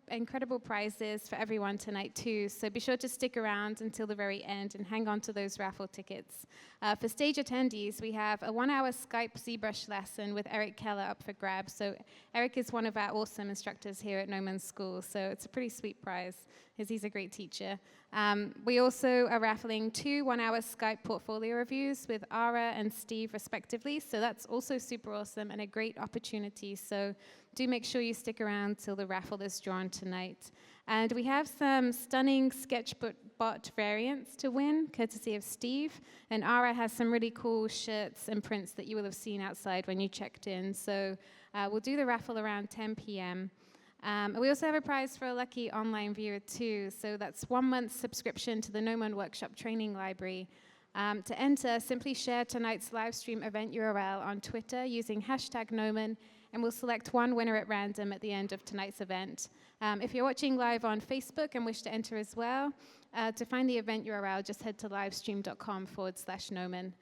incredible prizes for everyone tonight too, so be sure to stick around until the very end and hang on to those raffle tickets. For stage attendees, we have a 1-hour Skype ZBrush lesson with Eric Keller up for grabs. So Eric is one of our awesome instructors here at Gnomon School, so it's a pretty sweet prize, because he's a great teacher. We also are raffling 2 1-hour Skype portfolio reviews with Ara and Steve respectively, so that's also super awesome and a great opportunity. So do make sure you stick around till the raffle is drawn tonight. And we have some stunning sketchbot variants to win, courtesy of Steve. And Ara has some really cool shirts and prints that you will have seen outside when you checked in. So we'll do the raffle around 10 p.m. We also have a prize for a lucky online viewer too. So that's 1 month's subscription to the Gnomon Workshop Training Library. To enter, simply share tonight's live stream event URL on Twitter using #Gnomon, and we'll select one winner at random at the end of tonight's event. If you're watching live on Facebook and wish to enter as well, to find the event URL, just head to livestream.com/Gnomon.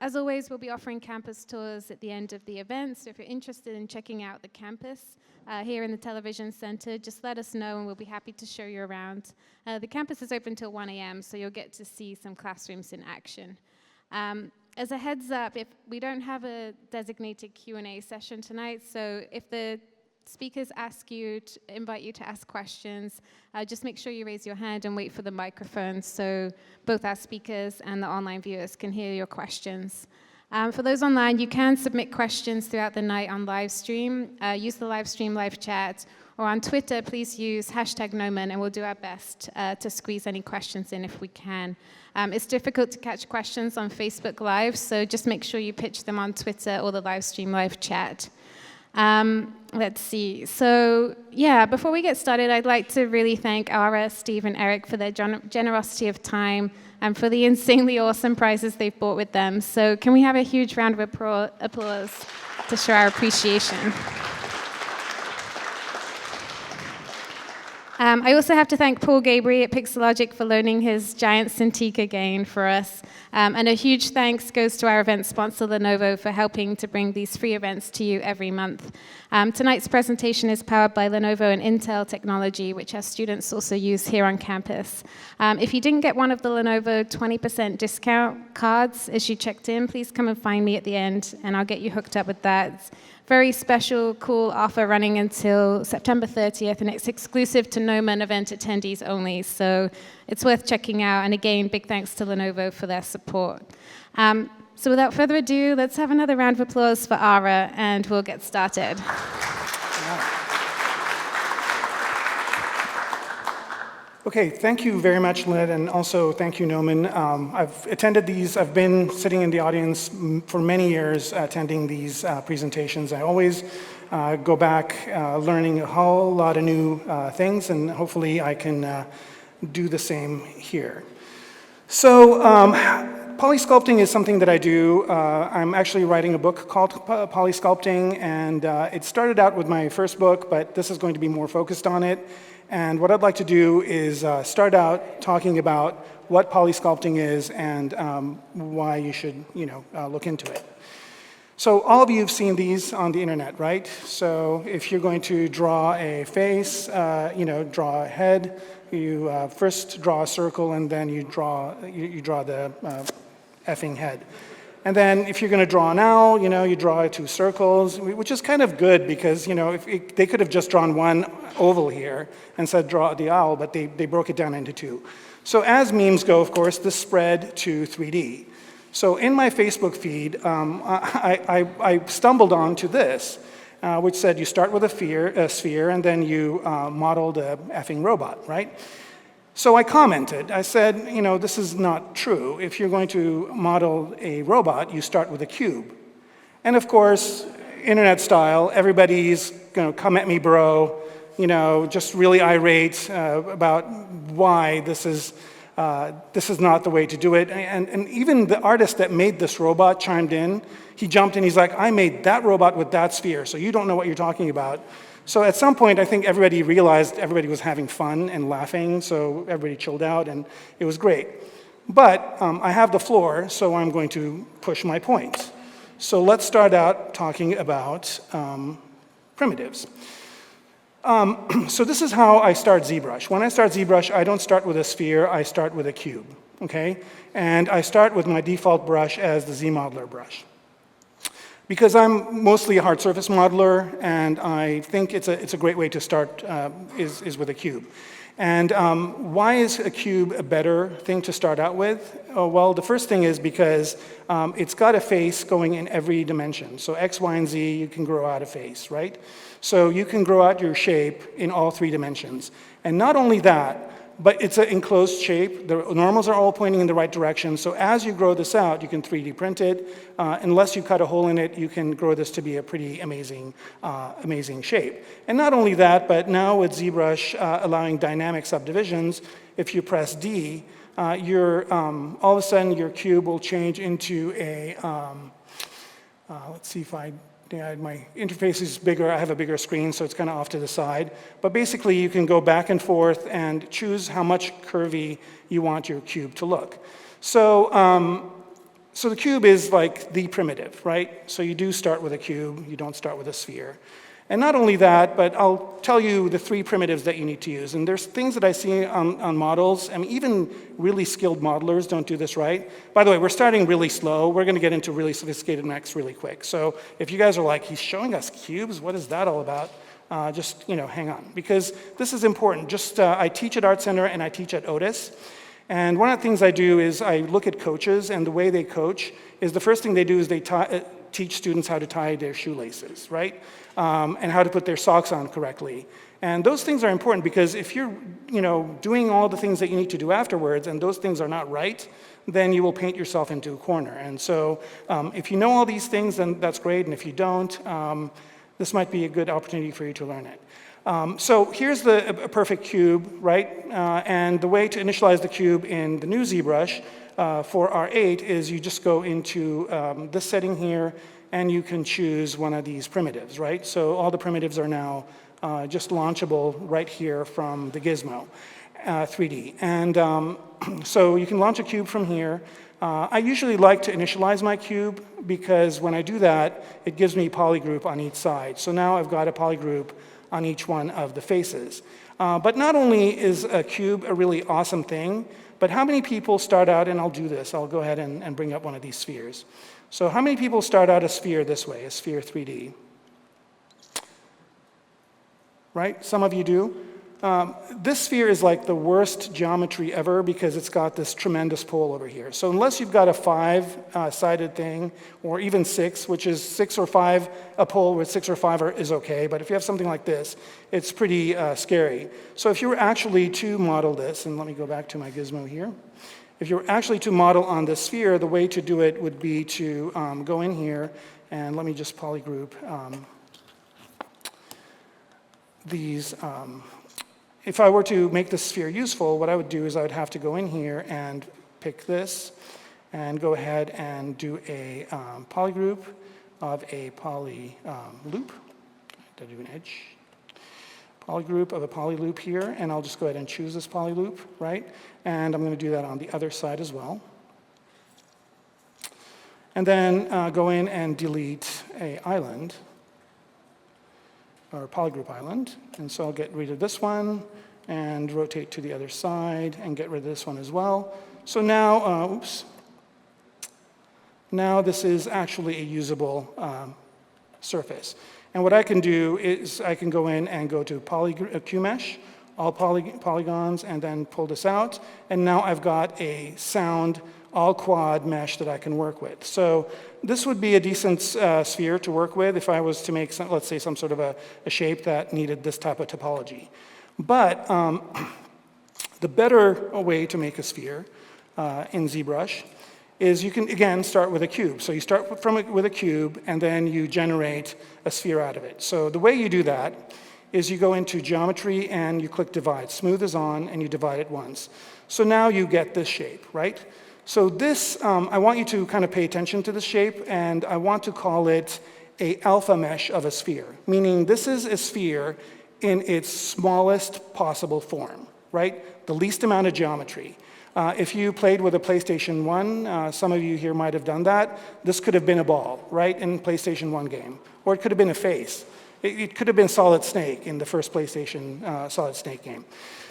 As always, we'll be offering campus tours at the end of the event, so if you're interested in checking out the campus here in the Television Center, just let us know and we'll be happy to show you around. The campus is open till 1 a.m., so you'll get to see some classrooms in action. As a heads up, if we don't have a designated Q&A session tonight, so if the speakers invite you to ask questions, just make sure you raise your hand and wait for the microphone so both our speakers and the online viewers can hear your questions. For those online, you can submit questions throughout the night on Livestream. Use the Livestream live chat, or on Twitter, please use #Gnomon, and we'll do our best to squeeze any questions in if we can. It's difficult to catch questions on Facebook Live, so just make sure you pitch them on Twitter or the Livestream live chat. Let's see. So, yeah, before we get started, I'd like to really thank Ara, Steve, and Eric for their generosity of time and for the insanely awesome prizes they've brought with them. So can we have a huge round of applause to show our appreciation? I also have to thank Paul Gabry at Pixelogic for loaning his giant Cintiq again for us. And a huge thanks goes to our event sponsor, Lenovo, for helping to bring these free events to you every month. Tonight's presentation is powered by Lenovo and Intel technology, which our students also use here on campus. If you didn't get one of the Lenovo 20% discount cards as you checked in, please come and find me at the end, and I'll get you hooked up with that. Very special, cool offer running until September 30th, and it's exclusive to Gnomon event attendees only, so it's worth checking out. And again, big thanks to Lenovo for their support. So without further ado, let's have another round of applause for Ara, and we'll get started. Okay, thank you very much, Lynette, and also thank you, Gnomon. I've attended these, I've been sitting in the audience for many years attending these presentations. I always go back learning a whole lot of new things, and hopefully I can do the same here. So, polysculpting is something that I do. I'm actually writing a book called Polysculpting, and it started out with my first book, but this is going to be more focused on it. And what I'd like to do is start out talking about what polysculpting is and why you should, look into it. So all of you have seen these on the internet, right? So if you're going to draw a face, draw a head, you first draw a circle, and then you draw the effing head. And then if you're going to draw an owl, you draw 2 circles, which is kind of good because, they could have just drawn one oval here and said draw the owl, but they broke it down into 2. So as memes go, of course, this spread to 3D. So in my Facebook feed, I stumbled onto this, which said you start with a sphere and then you model the effing robot, right? So I commented, I said, this is not true. If you're going to model a robot, you start with a cube. And of course, internet style, everybody's going to come at me, bro, just really irate about why this is not the way to do it. And even the artist that made this robot chimed in. He jumped in, he's like, I made that robot with that sphere, so you don't know what you're talking about. So at some point, I think everybody realized everybody was having fun and laughing, so everybody chilled out, and it was great. But I have the floor, so I'm going to push my point. So let's start out talking about primitives. So this is how I start ZBrush. When I start ZBrush, I don't start with a sphere, I start with a cube, okay? And I start with my default brush as the ZModeler brush. Because I'm mostly a hard surface modeler, and I think it's a great way to start is with a cube. And why is a cube a better thing to start out with? Oh, well, the first thing is because it's got a face going in every dimension. So X, Y, and Z, you can grow out a face, right? So you can grow out your shape in all 3 dimensions. And not only that, but it's an enclosed shape. The normals are all pointing in the right direction. So as you grow this out, you can 3D print it. Unless you cut a hole in it, you can grow this to be a pretty amazing, amazing shape. And not only that, but now with ZBrush allowing dynamic subdivisions, if you press D, all of a sudden your cube will change into a, let's see if my interface is bigger, I have a bigger screen, so it's kind of off to the side. But basically, you can go back and forth and choose how much curvy you want your cube to look. So, so the cube is like the primitive, right? So you do start with a cube, you don't start with a sphere. And not only that, but I'll tell you the 3 primitives that you need to use. And there's things that I see on models. I mean, even really skilled modelers don't do this right. By the way, we're starting really slow. We're going to get into really sophisticated mechs really quick. So if you guys are like, he's showing us cubes, what is that all about? Just hang on, because this is important. Just I teach at Art Center and I teach at Otis. And one of the things I do is I look at coaches, and the way they coach is the first thing they do is they teach students how to tie their shoelaces, right? And how to put their socks on correctly. And those things are important because if you're doing all the things that you need to do afterwards and those things are not right, then you will paint yourself into a corner. And so if you know all these things, then that's great. And if you don't, this might be a good opportunity for you to learn it. So here's a perfect cube, right? And the way to initialize the cube in the new ZBrush for R8 is you just go into this setting here, and you can choose one of these primitives, right? So all the primitives are now just launchable right here from the Gizmo 3D. And so you can launch a cube from here. I usually like to initialize my cube because when I do that, it gives me polygroup on each side. So now I've got a polygroup on each one of the faces. But not only is a cube a really awesome thing, but how many people start out, and I'll do this, I'll go ahead and bring up one of these spheres. So how many people start out a sphere this way, a sphere 3D? Right, some of you do. This sphere is like the worst geometry ever because it's got this tremendous pole over here. So unless you've got a 5-sided thing, or even 6, which is 6 or 5, a pole with 6 or 5 is okay, but if you have something like this, it's pretty scary. So if you were actually to model this, and let me go back to my gizmo here. If you were actually to model on this sphere, the way to do it would be to go in here, and let me just polygroup these. If I were to make this sphere useful, what I would do is I would have to go in here and pick this, and go ahead and do a polygroup of a poly loop. Did I do an edge? Polygroup of a poly loop here, and I'll just go ahead and choose this poly loop, right? And I'm going to do that on the other side as well. And then go in and delete a island, or polygroup island. And so I'll get rid of this one and rotate to the other side and get rid of this one as well. So now, now this is actually a usable surface. And what I can do is I can go in and go to QMesh, all polygons, and then pull this out. And now I've got a sound all quad mesh that I can work with. So this would be a decent sphere to work with if I was to make, let's say, some sort of a shape that needed this type of topology. But the better way to make a sphere in ZBrush is you can, again, start with a cube. So you start with a cube, and then you generate a sphere out of it. So the way you do that is you go into Geometry, and you click Divide. Smooth is on, and you divide it once. So now you get this shape, right? So this, I want you to kind of pay attention to this shape, and I want to call it a alpha mesh of a sphere, meaning this is a sphere in its smallest possible form, right? The least amount of geometry. If you played with a PlayStation 1, some of you here might have done that. This could have been a ball, right, in PlayStation 1 game. Or it could have been a face. It could have been Solid Snake in the first PlayStation Solid Snake game.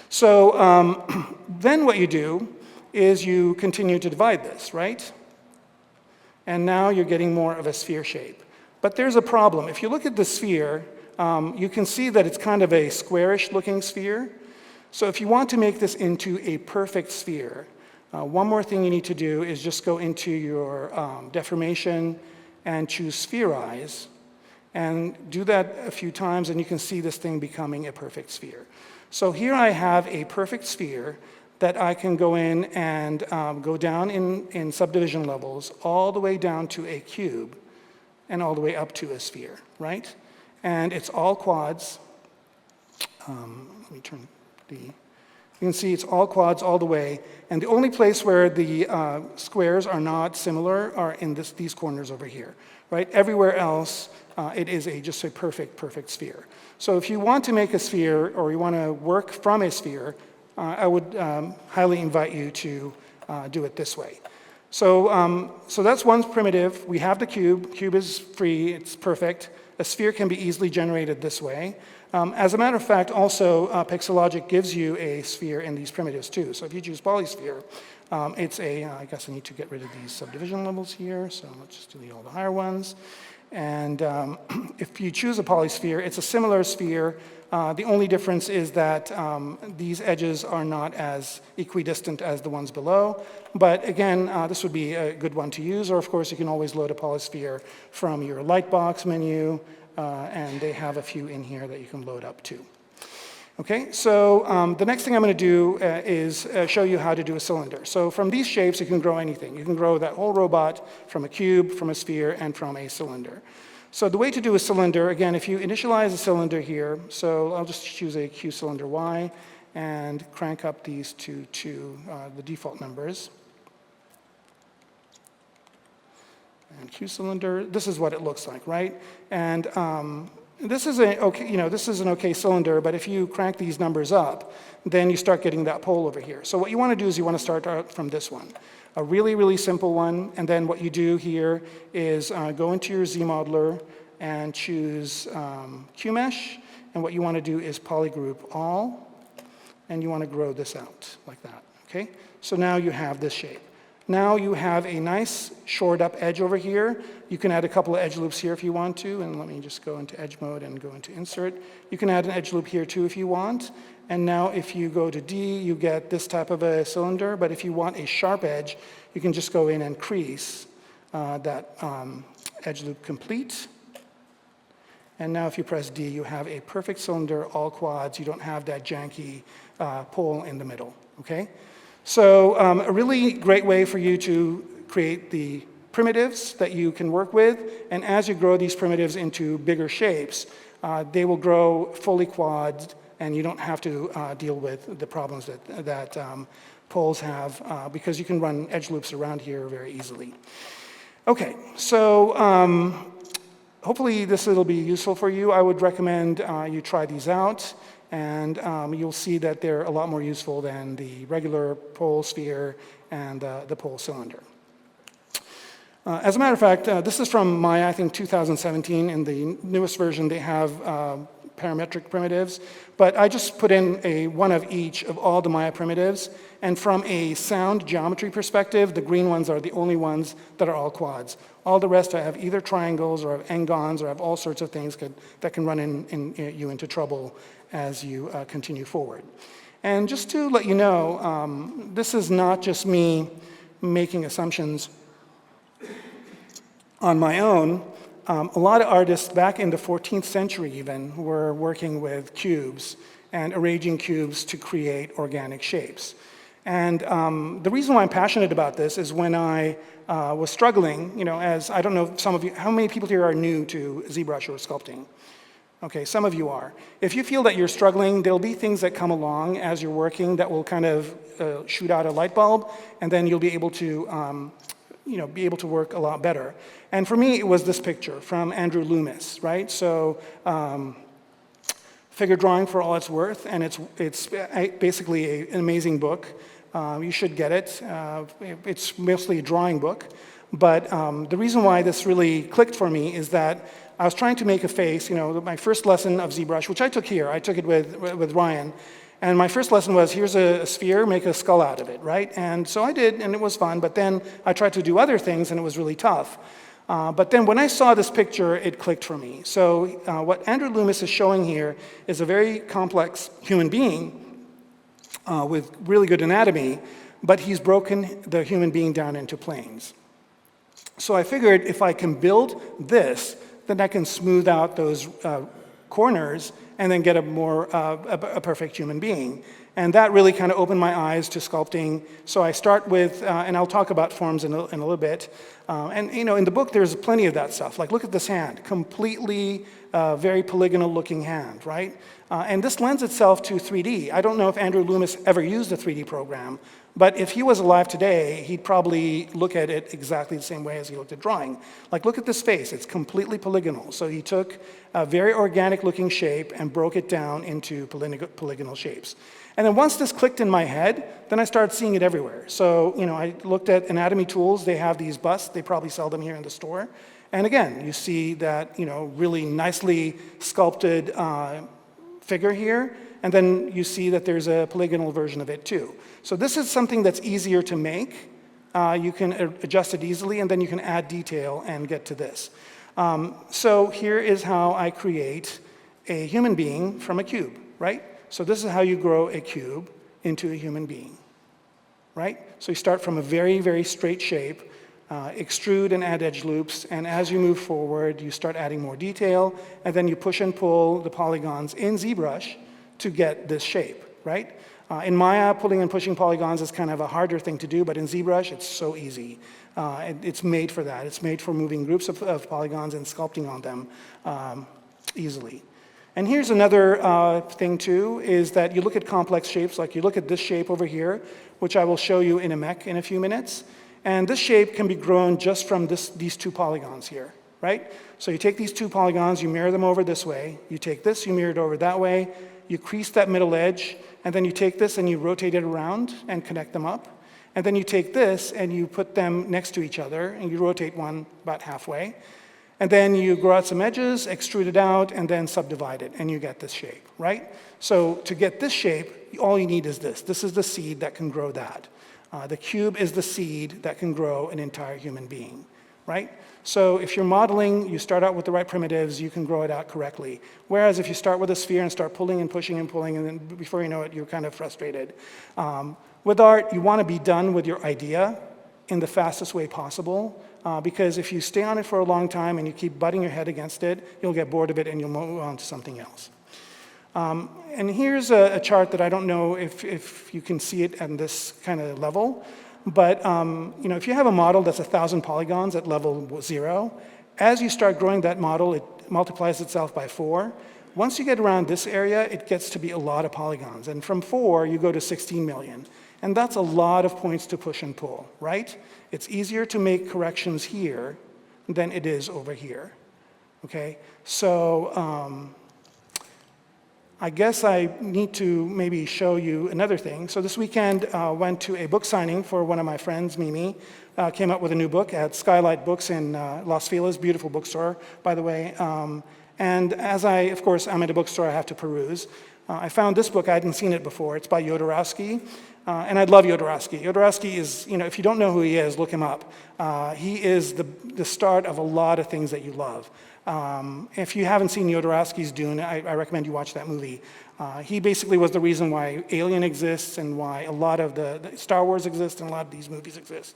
So then what you do is you continue to divide this, right? And now you're getting more of a sphere shape. But there's a problem. If you look at the sphere, you can see that it's kind of a squarish looking sphere. So if you want to make this into a perfect sphere, one more thing you need to do is just go into your deformation and choose Spherize, and do that a few times, and you can see this thing becoming a perfect sphere. So here I have a perfect sphere that I can go in and go down in subdivision levels all the way down to a cube and all the way up to a sphere, right? And it's all quads. Let me turn the... You can see it's all quads all the way, and the only place where the squares are not similar are in these corners over here, right? Everywhere else, it is just a perfect sphere. So if you want to make a sphere, or you want to work from a sphere, I would highly invite you to do it this way. So, so that's one primitive. We have the cube. Cube is free. It's perfect. A sphere can be easily generated this way. As a matter of fact, also, Pixelogic gives you a sphere in these primitives too. So if you choose Polysphere, it's I guess I need to get rid of these subdivision levels here, so let's just delete all the higher ones. And if you choose a polysphere, it's a similar sphere. The only difference is that these edges are not as equidistant as the ones below. But again, this would be a good one to use, or of course, you can always load a polysphere from your Lightbox menu, and they have a few in here that you can load up too. Okay, so the next thing I'm going to do is show you how to do a cylinder. So from these shapes, you can grow anything. You can grow that whole robot from a cube, from a sphere, and from a cylinder. So the way to do a cylinder, again, if you initialize a cylinder here, so I'll just choose a Q cylinder Y and crank up these to the default numbers. And Q cylinder, this is what it looks like, right? And this is an okay cylinder, but if you crank these numbers up, then you start getting that pole over here. So what you want to do is you want to start out from this one, a really, really simple one. And then what you do here is go into your Z modeler and choose QMesh. And what you want to do is polygroup all, and you want to grow this out like that. Okay? So now you have this shape. Now you have a nice shored up edge over here. You can add a couple of edge loops here if you want to, and let me just go into edge mode and go into insert. You can add an edge loop here too if you want. And now if you go to D, you get this type of a cylinder, but if you want a sharp edge, you can just go in and crease that edge loop complete. And now if you press D, you have a perfect cylinder, all quads. You don't have that janky pole in the middle, okay? So a really great way for you to create the primitives that you can work with, and as you grow these primitives into bigger shapes, they will grow fully quads, and you don't have to deal with the problems that poles have, because you can run edge loops around here very easily. Okay, so hopefully this will be useful for you. I would recommend you try these out. And you'll see that they're a lot more useful than the regular pole sphere and the pole cylinder. As a matter of fact, this is from Maya, I think 2017. In the newest version, they have parametric primitives. But I just put in one of each of all the Maya primitives. And from a sound geometry perspective, the green ones are the only ones that are all quads. All the rest I have either triangles or have n-gons or have all sorts of things that can run you into trouble as you continue forward. And just to let you know, this is not just me making assumptions on my own. A lot of artists back in the 14th century even were working with cubes and arranging cubes to create organic shapes. And the reason why I'm passionate about this is when I was struggling, as I don't know, some of you, how many people here are new to ZBrush or sculpting? Okay, some of you are. If you feel that you're struggling, there'll be things that come along as you're working that will kind of shoot out a light bulb, and then you'll be able to, work a lot better. And for me, it was this picture from Andrew Loomis, right? So, figure drawing for all it's worth, and it's basically an amazing book. You should get it. It's mostly a drawing book. But the reason why this really clicked for me is that I was trying to make a face, my first lesson of ZBrush, which I took here. I took it with Ryan. And my first lesson was, here's a sphere, make a skull out of it, right? And so I did, and it was fun. But then I tried to do other things, and it was really tough. But then when I saw this picture, it clicked for me. So what Andrew Loomis is showing here is a very complex human being with really good anatomy, but he's broken the human being down into planes. So I figured if I can build this, then I can smooth out those corners and then get a perfect human being. And that really kind of opened my eyes to sculpting. So I start with, and I'll talk about forms in a little bit. And in the book, there's plenty of that stuff. Like, look at this hand, completely very polygonal looking hand, right? And this lends itself to 3D. I don't know if Andrew Loomis ever used a 3D program, but if he was alive today, he'd probably look at it exactly the same way as he looked at drawing. Like, look at this face, it's completely polygonal. So he took a very organic looking shape and broke it down into polygonal shapes. And then once this clicked in my head, then I started seeing it everywhere. So, I looked at anatomy tools, they have these busts, they probably sell them here in the store. And again, you see that, really nicely sculpted figure here, and then you see that there's a polygonal version of it too. So this is something that's easier to make. You can adjust it easily, and then you can add detail and get to this. So here is how I create a human being from a cube, right? So this is how you grow a cube into a human being, right? So you start from a very, very straight shape, extrude and add edge loops, and as you move forward, you start adding more detail, and then you push and pull the polygons in ZBrush to get this shape, right? In Maya, pulling and pushing polygons is kind of a harder thing to do, but in ZBrush, it's so easy. It's made for that. It's made for moving groups of polygons and sculpting on them easily. And here's another thing, too, is that you look at complex shapes, like you look at this shape over here, which I will show you in a Mech in a few minutes. And this shape can be grown just from these two polygons here, right? So you take these two polygons, you mirror them over this way. You take this, you mirror it over that way. You crease that middle edge, and then you take this and you rotate it around and connect them up. And then you take this and you put them next to each other, and you rotate one about halfway. And then you grow out some edges, extrude it out, and then subdivide it, and you get this shape, right? So to get this shape, all you need is this. This is the seed that can grow that. The cube is the seed that can grow an entire human being, right? So if you're modeling, you start out with the right primitives, you can grow it out correctly. Whereas if you start with a sphere and start pulling and pushing and pulling, and then before you know it, you're kind of frustrated. With art, you want to be done with your idea in the fastest way possible, because if you stay on it for a long time and you keep butting your head against it, you'll get bored of it and you'll move on to something else. And here's a chart that I don't know if you can see it at this kind of level, but if you have a model that's 1,000 polygons at level 0, as you start growing that model, it multiplies itself by 4. Once you get around this area, it gets to be a lot of polygons. And from 4, you go to 16 million. And that's a lot of points to push and pull, right? It's easier to make corrections here than it is over here, okay? So I guess I need to maybe show you another thing. So this weekend, went to a book signing for one of my friends, Mimi. Came up with a new book at Skylight Books in Los Feliz, beautiful bookstore, by the way. And as of course, I'm at a bookstore, I have to peruse. I found this book, I hadn't seen it before. It's by Jodorowsky, and I love Jodorowsky. Jodorowsky is, if you don't know who he is, look him up. He is the start of a lot of things that you love. If you haven't seen Jodorowsky's Dune, I recommend you watch that movie. He basically was the reason why Alien exists and why a lot of the Star Wars exists and a lot of these movies exist.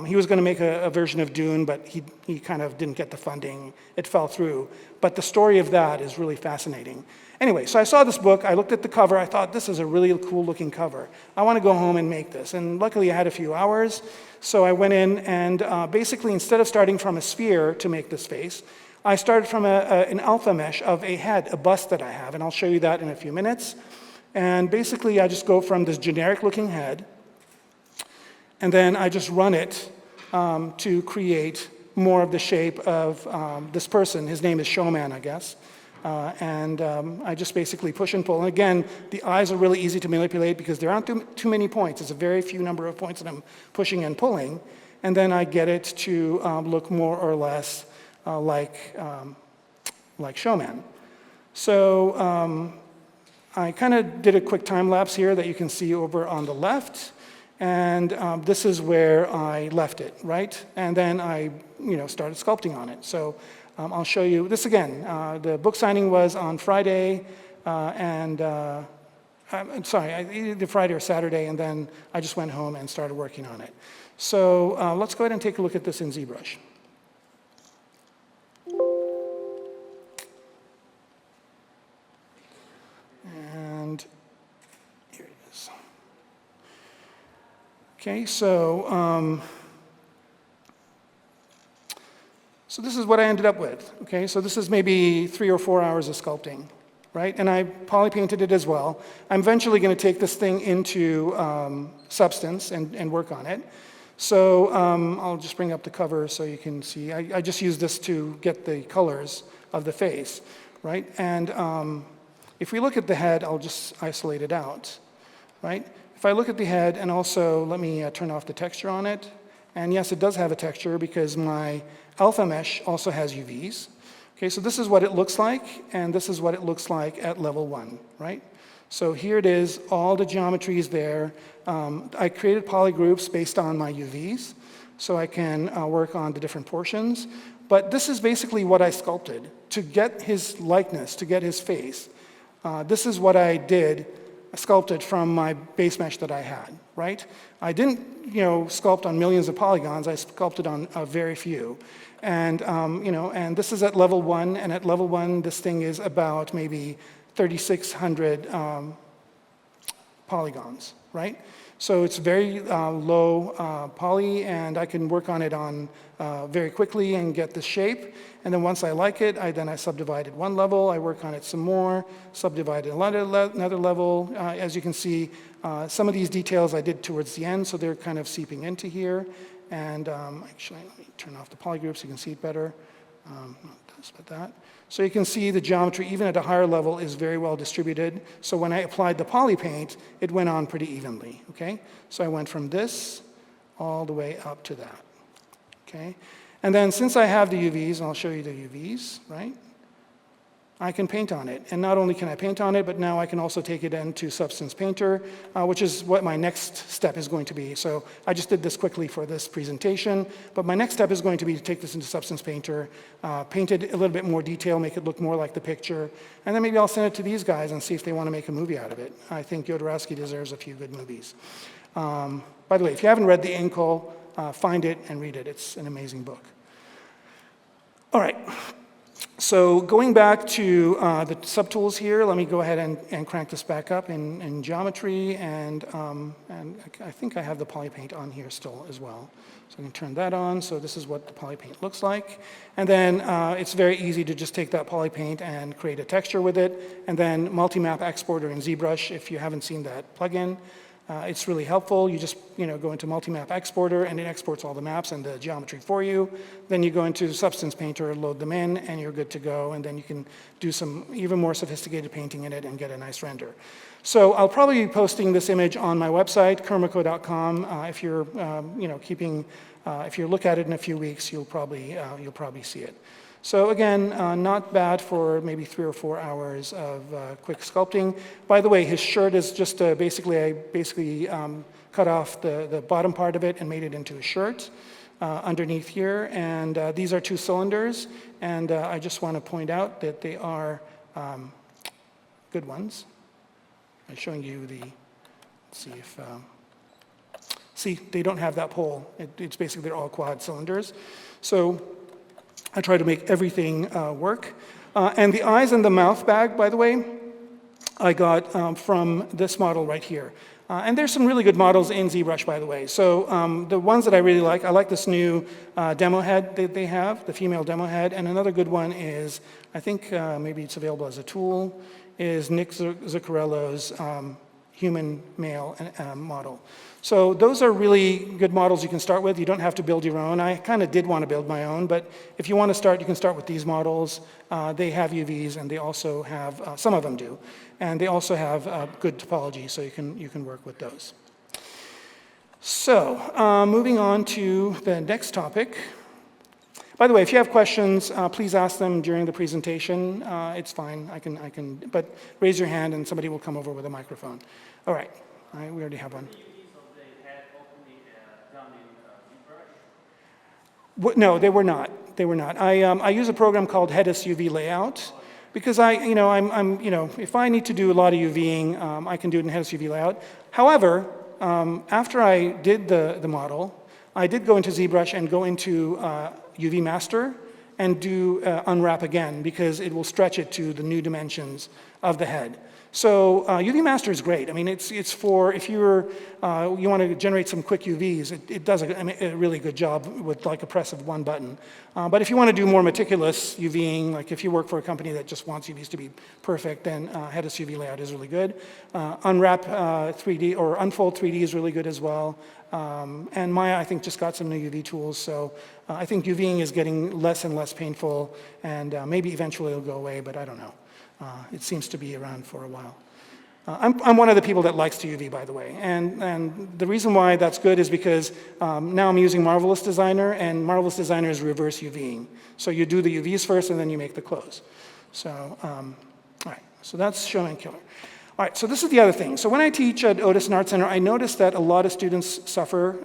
He was going to make a version of Dune, but he kind of didn't get the funding. It fell through. But the story of that is really fascinating. Anyway, so I saw this book. I looked at the cover. I thought, this is a really cool-looking cover. I want to go home and make this. And luckily, I had a few hours. So I went in, and basically, instead of starting from a sphere to make this face, I started from an alpha mesh of a head, a bust that I have. And I'll show you that in a few minutes. And basically, I just go from this generic-looking head, and then I just run it to create more of the shape of this person. His name is Showman, I guess. I just basically push and pull. And again, the eyes are really easy to manipulate because there aren't too many points. It's a very few number of points that I'm pushing and pulling. And then I get it to look more or less like like Showman. So I kind of did a quick time lapse here that you can see over on the left. And this is where I left it, right? And then I started sculpting on it. So I'll show you this again. The book signing was on Friday, I'm sorry, either Friday or Saturday, and then I just went home and started working on it. So let's go ahead and take a look at this in ZBrush. And here it is. Okay, so this is what I ended up with. Okay, so this is maybe 3 or 4 hours of sculpting, right? And I poly painted it as well. I'm eventually going to take this thing into Substance and work on it. So I'll just bring up the cover so you can see. I just use this to get the colors of the face, right? And if we look at the head, I'll just isolate it out, right? If I look at the head, and also let me turn off the texture on it. And yes, it does have a texture because my alpha mesh also has UVs. Okay, so this is what it looks like, and this is what it looks like at level 1, right? So here it is, all the geometry is there. I created polygroups based on my UVs, so I can work on the different portions. But this is basically what I sculpted to get his likeness, to get his face. This is what I did, sculpted from my base mesh that I had, right? I didn't, sculpt on millions of polygons. I sculpted on a very few. And, and this is at level 1, and at level 1, this thing is about maybe 3,600 polygons, right? So it's very low poly, and I can work on it very quickly and get the shape. And then once I like it, I subdivided one level, I work on it some more, subdivided another level. As you can see, some of these details I did towards the end, so they're kind of seeping into here. And actually, let me turn off the polygroup so you can see it better. Not about that. So you can see the geometry, even at a higher level, is very well distributed. So when I applied the poly paint, it went on pretty evenly, okay? So I went from this all the way up to that, okay? And then since I have the UVs, and I'll show you the UVs, right? I can paint on it. And not only can I paint on it, but now I can also take it into Substance Painter, which is what my next step is going to be. So I just did this quickly for this presentation, but my next step is going to be to take this into Substance Painter, paint it a little bit more detail, make it look more like the picture, and then maybe I'll send it to these guys and see if they want to make a movie out of it. I think Jodorowsky deserves a few good movies. By the way, if you haven't read The Inkle, find it and read it. It's an amazing book. All right. So going back to the subtools here, let me go ahead and crank this back up in geometry, and I think I have the poly paint on here still as well. So I can turn that on. So this is what the poly paint looks like. And then it's very easy to just take that poly paint and create a texture with it, and then multi-map exporter in ZBrush, if you haven't seen that plugin. It's really helpful. You just go into multi-map exporter, and it exports all the maps and the geometry for you. Then you go into Substance Painter, load them in, and you're good to go. And then you can do some even more sophisticated painting in it and get a nice render. So I'll probably be posting this image on my website, kermanikian.com. If you're if you look at it in a few weeks, you'll probably see it. So again, not bad for maybe 3 or 4 hours of quick sculpting. By the way, his shirt is just I basically cut off the bottom part of it and made it into a shirt underneath here. And these are 2 cylinders. And I just want to point out that they are good ones. I'm showing you let's see if, see, they don't have that pole. It's basically, they're all quad cylinders. So I try to make everything work. And the eyes and the mouth bag, by the way, I got from this model right here. And there's some really good models in ZBrush, by the way. So the ones that I really like, I like this new demo head that they have, the female demo head. And another good one is, I think maybe it's available as a tool, is Nick Zuccarello's human male model. So those are really good models you can start with. You don't have to build your own. I kind of did want to build my own, but if you want to start, you can start with these models. They have UVs, and they also have, some of them do, and they also have good topology, so you can work with those. So moving on to the next topic. By the way, if you have questions, please ask them during the presentation. It's fine, but raise your hand and somebody will come over with a microphone. All right, we already have one. No, they were not. They were not. I use a program called Head SUV Layout because if I need to do a lot of UVing, I can do it in Head SUV Layout. However, after I did the model, I did go into ZBrush and go into UV Master and do unwrap again because it will stretch it to the new dimensions of the head. So UV Master is great. I mean, it's for if you want to generate some quick UVs, it does a really good job with like a press of one button. But if you want to do more meticulous UVing, like if you work for a company that just wants UVs to be perfect, then Head SUV Layout is really good. Unwrap 3D or Unfold 3D is really good as well. And Maya, I think, just got some new UV tools. So I think UVing is getting less and less painful, and maybe eventually it'll go away, but I don't know. It seems to be around for a while. I'm one of the people that likes to UV, by the way. And the reason why that's good is because now I'm using Marvelous Designer, and Marvelous Designer is reverse UVing. So you do the UVs first, and then you make the close. So, all right, so that's Show and Killer. All right, so this is the other thing. So when I teach at Otis Art Center, I notice that a lot of students suffer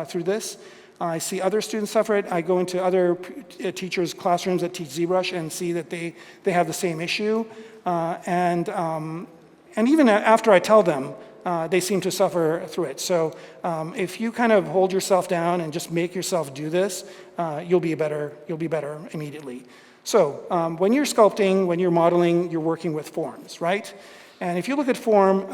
through this. I see other students suffer it. I go into other teachers' classrooms that teach ZBrush and see that they have the same issue. And even after I tell them, they seem to suffer through it. So if you kind of hold yourself down and just make yourself do this, you'll be better immediately. So when you're sculpting, when you're modeling, you're working with forms, right? And if you look at form,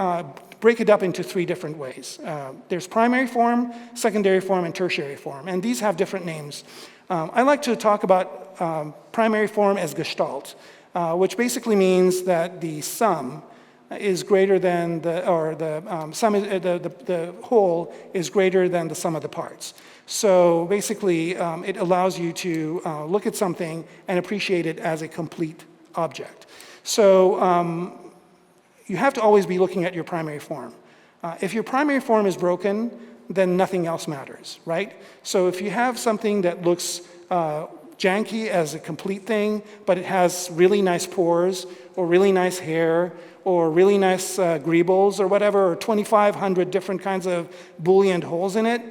break it up into 3 different ways. There's primary form, secondary form, and tertiary form. And these have different names. I like to talk about primary form as gestalt, which basically means that the sum is greater than the whole is greater than the sum of the parts. So basically, it allows you to look at something and appreciate it as a complete object. So you have to always be looking at your primary form. If your primary form is broken, then nothing else matters, right? So if you have something that looks janky as a complete thing, but it has really nice pores, or really nice hair, or really nice greebles, or whatever, or 2,500 different kinds of Boolean holes in it,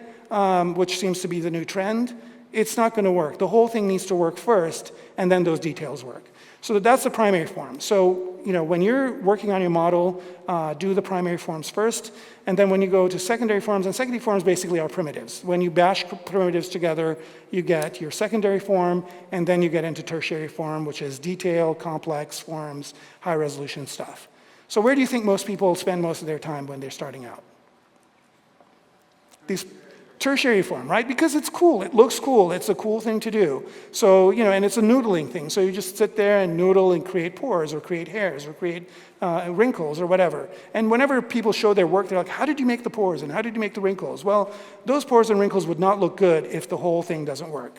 which seems to be the new trend, it's not going to work. The whole thing needs to work first, and then those details work. So that's the primary form. So when you're working on your model, do the primary forms first, and then when you go to secondary forms, and secondary forms basically are primitives. When you bash primitives together, you get your secondary form, and then you get into tertiary form, which is detail, complex forms, high-resolution stuff. So where do you think most people spend most of their time when they're starting out? These tertiary form, right? Because it's cool, it looks cool, it's a cool thing to do. So, and it's a noodling thing. So you just sit there and noodle and create pores or create hairs or create wrinkles or whatever. And whenever people show their work, they're like, how did you make the pores and how did you make the wrinkles? Well, those pores and wrinkles would not look good if the whole thing doesn't work.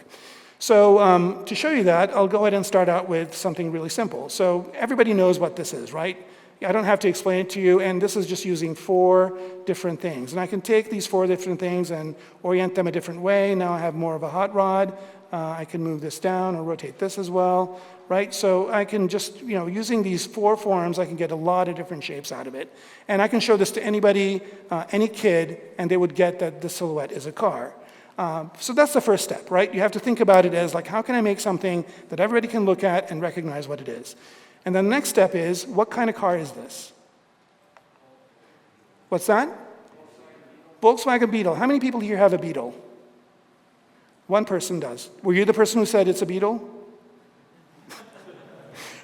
So to show you that, I'll go ahead and start out with something really simple. So everybody knows what this is, right? I don't have to explain it to you, and this is just using 4 different things. And I can take these 4 different things and orient them a different way. Now I have more of a hot rod. I can move this down or rotate this as well, right? So I can just, using these 4 forms, I can get a lot of different shapes out of it. And I can show this to anybody, any kid, and they would get that the silhouette is a car. So that's the first step, right? You have to think about it as like, how can I make something that everybody can look at and recognize what it is? And then the next step is, what kind of car is this? What's that? Volkswagen Beetle. How many people here have a Beetle? 1 person does. Were you the person who said it's a Beetle?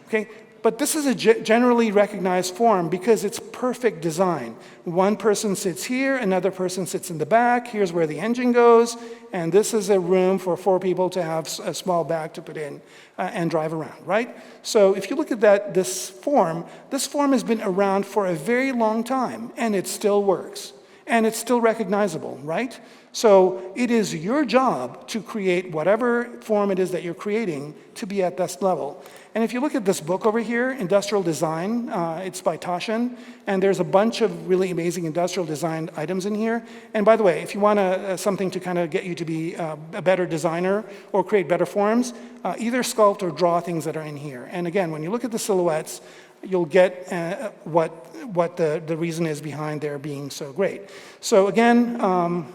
Okay, but this is a generally recognized form because it's perfect design. 1 person sits here, another person sits in the back, here's where the engine goes, and this is a room for 4 people to have a small bag to put in and drive around, right? So if you look at this form has been around for a very long time, and it still works, and it's still recognizable, right? So it is your job to create whatever form it is that you're creating to be at this level. And if you look at this book over here, Industrial Design, it's by Taschen, and there's a bunch of really amazing industrial design items in here. And by the way, if you want something to kind of get you to be a better designer or create better forms, either sculpt or draw things that are in here. And again, when you look at the silhouettes, you'll get what the reason is behind their being so great. So again,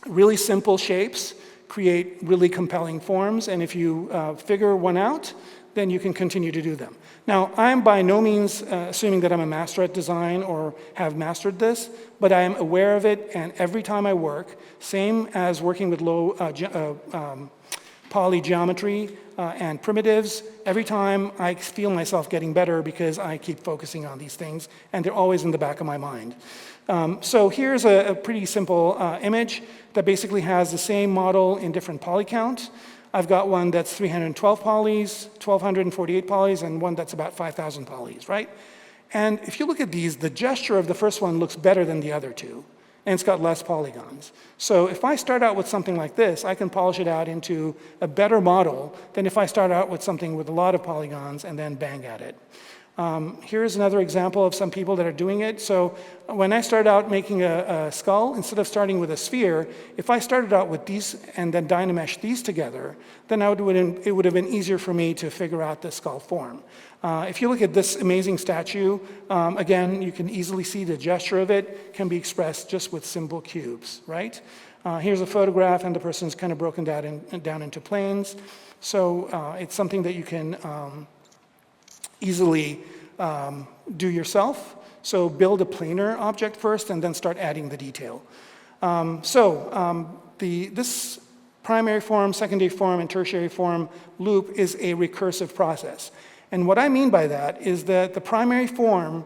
really simple shapes create really compelling forms, and if you figure one out, then you can continue to do them. Now, I'm by no means assuming that I'm a master at design or have mastered this, but I am aware of it, and every time I work, same as working with low poly geometry and primitives, every time I feel myself getting better because I keep focusing on these things, and they're always in the back of my mind. So here's a pretty simple image that basically has the same model in different poly count. I've got one that's 312 polys, 1,248 polys, and one that's about 5,000 polys, right? And if you look at these, the gesture of the first one looks better than the other two, and it's got less polygons. So if I start out with something like this, I can polish it out into a better model than if I start out with something with a lot of polygons and then bang at it. Here's another example of some people that are doing it. So when I started out making a skull, instead of starting with a sphere, if I started out with these and then dynamesh these together, then it would have been easier for me to figure out the skull form. If you look at this amazing statue, again, you can easily see the gesture of it can be expressed just with simple cubes, right? Here's a photograph, and the person's kind of broken down into planes. So it's something that you can easily do yourself. So build a planar object first and then start adding the detail. This primary form, secondary form, and tertiary form loop is a recursive process. And what I mean by that is that the primary form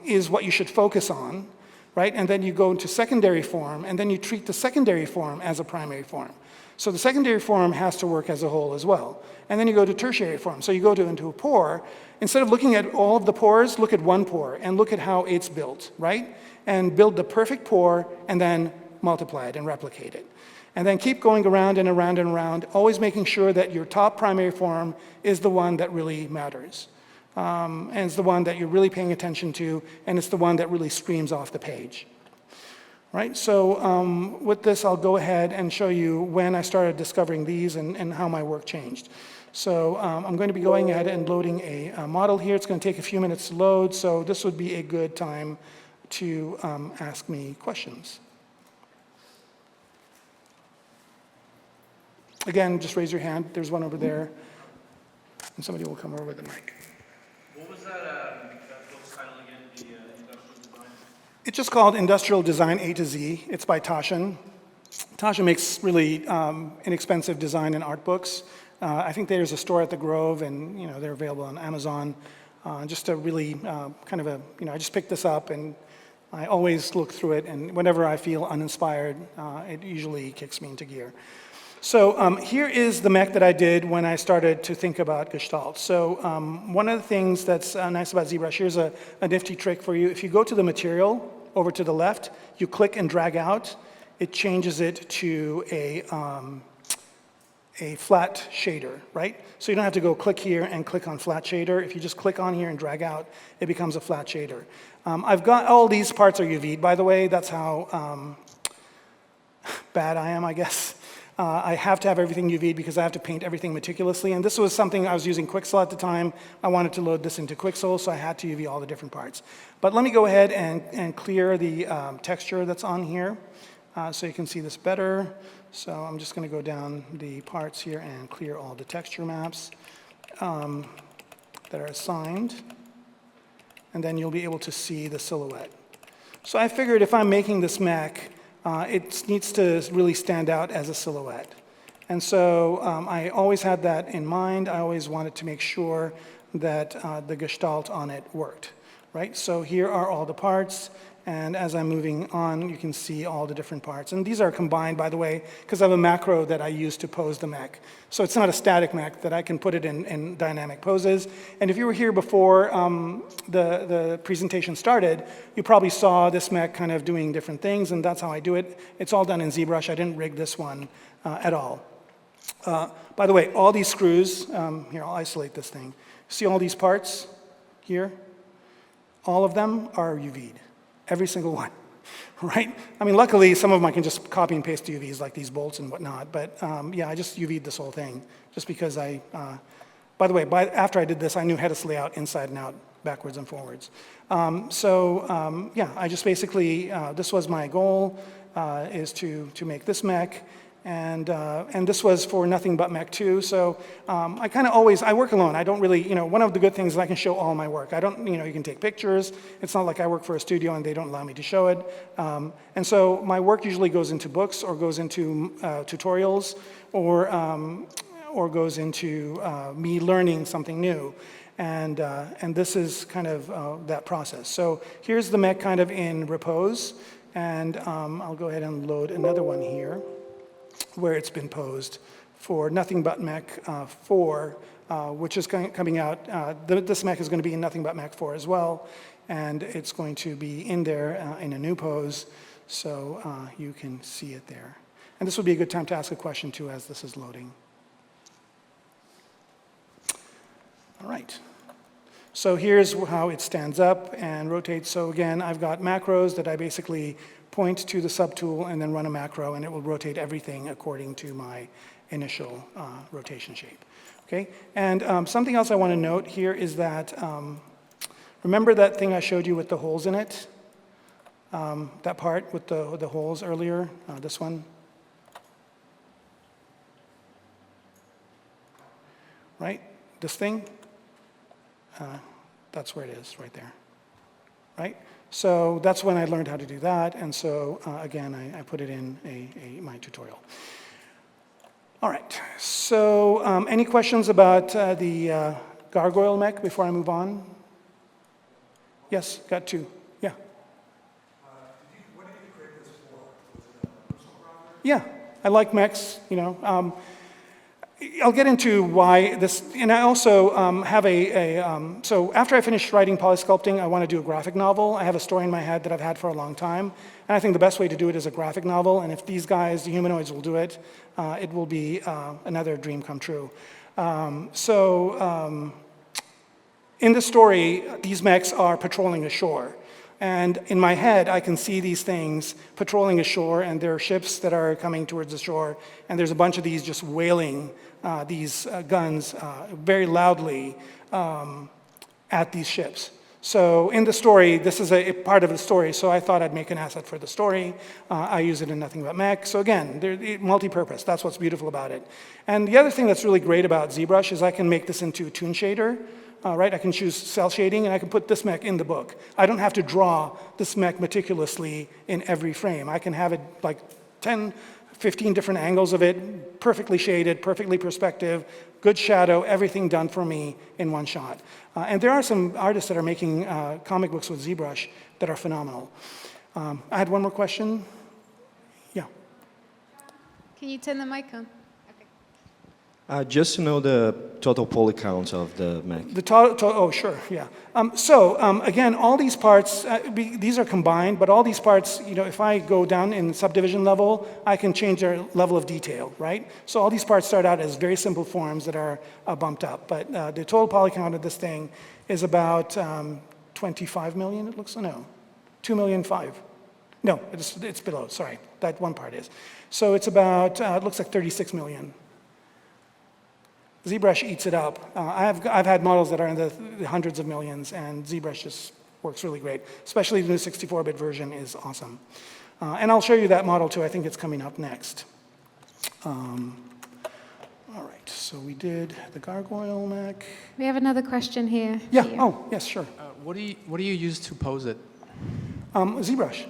is what you should focus on, right? And then you go into secondary form, and then you treat the secondary form as a primary form. So the secondary form has to work as a whole as well. And then you go to tertiary form. So you go into a pore. Instead of looking at all of the pores, look at one pore and look at how it's built, right? And build the perfect pore and then multiply it and replicate it. And then keep going around and around and around, always making sure that your top primary form is the one that really matters. And it's the one that you're really paying attention to, and it's the one that really screams off the page. Right, so with this, I'll go ahead and show you when I started discovering these and how my work changed. So I'm going to be going ahead and loading a model here. It's going to take a few minutes to load, so this would be a good time to ask me questions. Again, just raise your hand. There's one over there, and somebody will come over with the mic. What was that book's title again, the Industrial Design? It's just called Industrial Design A to Z. It's by Taschen. Taschen makes really inexpensive design and art books. I think there's a store at the Grove, and they're available on Amazon. Just a really kind of a, I just picked this up, and I always look through it, and whenever I feel uninspired, it usually kicks me into gear. So here is the mech that I did when I started to think about Gestalt. So one of the things that's nice about ZBrush, here's a nifty trick for you. If you go to the material over to the left, you click and drag out, it changes it to a flat shader, right? So you don't have to go click here and click on flat shader. If you just click on here and drag out, it becomes a flat shader. I've got all these parts are UV'd, by the way. That's how bad I am, I guess. I have to have everything UV'd because I have to paint everything meticulously. And this was something I was using Quixel at the time. I wanted to load this into Quixel, so I had to UV all the different parts. But let me go ahead and clear the texture that's on here so you can see this better. So I'm just going to go down the parts here and clear all the texture maps that are assigned. And then you'll be able to see the silhouette. So I figured if I'm making this mech, it needs to really stand out as a silhouette. And so I always had that in mind. I always wanted to make sure that the gestalt on it worked, right? So here are all the parts, And as I'm moving on, you can see all the different parts. And these are combined, by the way, because I have a macro that I use to pose the mech. So it's not a static mech, that I can put it in dynamic poses. And if you were here before the presentation started, you probably saw this mech kind of doing different things, and that's how I do it. It's all done in ZBrush. I didn't rig this one at all. By the way, all these screws, here, I'll isolate this thing. See all these parts here? All of them are UV'd. Every single one, right? I mean, luckily, some of them I can just copy and paste UVs, like these bolts and whatnot. But yeah, I just UV'd this whole thing, just because by the way, after I did this, I knew how to layout inside and out, backwards and forwards. Yeah, I just basically, this was my goal, is to make this mech. And this was for nothing but Mech 2. So I kind of always, I work alone. I don't really, one of the good things is I can show all my work. I don't, you can take pictures. It's not like I work for a studio and they don't allow me to show it. And so my work usually goes into books or goes into tutorials or goes into me learning something new. And this is kind of that process. So here's the Mech kind of in repose. And I'll go ahead and load another one here, where it's been posed for Nothing But Mech 4, which is coming out. This mech is going to be in Nothing But Mech 4 as well, and it's going to be in there in a new pose, so you can see it there. And this would be a good time to ask a question, too, as this is loading. All right. So here's how it stands up and rotates. So again, I've got macros that I basically point to the subtool and then run a macro, and it will rotate everything according to my initial rotation shape. Okay? And something else I want to note here is that, remember that thing I showed you with the holes in it? That part with the holes earlier, this one? Right? This thing? That's where it is, right there. Right? So that's when I learned how to do that, and so again, I put it in my tutorial. All right, so any questions about the gargoyle mech before I move on? Yes, got two. Yeah. What did you create this for? Was it a personal project? Yeah, I like mechs, I'll get into why this, and I also have so after I finish writing Polysculpting, I want to do a graphic novel. I have a story in my head that I've had for a long time, and I think the best way to do it is a graphic novel, and if these guys, the humanoids, will do it, it will be another dream come true. In the story, these mechs are patrolling a shore. And in my head, I can see these things patrolling a shore, and there are ships that are coming towards the shore, and there's a bunch of these just wailing these guns very loudly at these ships. So in the story, this is a part of the story, so I thought I'd make an asset for the story. I use it in Nothing But Mech. So again, they're multi-purpose. That's what's beautiful about it. And the other thing that's really great about ZBrush is I can make this into a toon shader. Right, I can choose cell shading, and I can put this mech in the book. I don't have to draw this mech meticulously in every frame. I can have it like 10, 15 different angles of it, perfectly shaded, perfectly perspective, good shadow, everything done for me in one shot. And there are some artists that are making comic books with ZBrush that are phenomenal. I had one more question. Yeah. Can you turn the mic on? Just to know the total poly count of the mech. The oh, sure, yeah. Again, all these parts, these are combined, but all these parts, if I go down in subdivision level, I can change their level of detail, right? So all these parts start out as very simple forms that are bumped up, but the total poly count of this thing is about 25 million, it looks, no, 2,000,005. No, it's below, sorry, that one part is. So it's about, it looks like 36 million. ZBrush eats it up. I've had models that are in the hundreds of millions, and ZBrush just works really great. Especially the new 64-bit version is awesome. And I'll show you that model too. I think it's coming up next. All right, so we did the gargoyle mech. We have another question here. Yeah, oh, yes, sure. What do you use to pose it? ZBrush.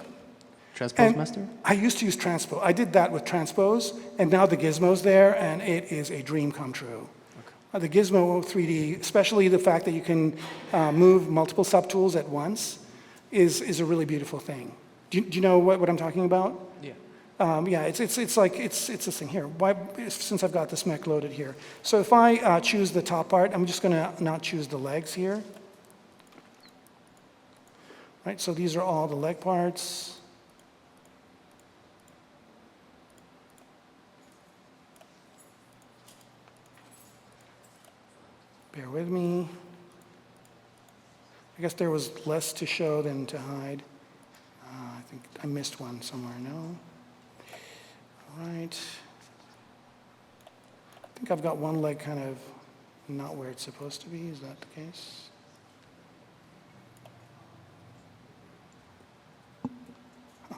Transpose Master? I used to use Transpose. I did that with Transpose, and now the gizmo's there, and it is a dream come true. The Gizmo 3D, especially the fact that you can move multiple subtools at once, is a really beautiful thing. Do you know what I'm talking about? Yeah. Yeah, it's this thing here. Since I've got this mech loaded here. So if I choose the top part, I'm just going to not choose the legs here. Right, so these are all the leg parts. Bear with me. I guess there was less to show than to hide. I think I missed one somewhere, no? All right. I think I've got one leg kind of not where it's supposed to be. Is that the case? Huh.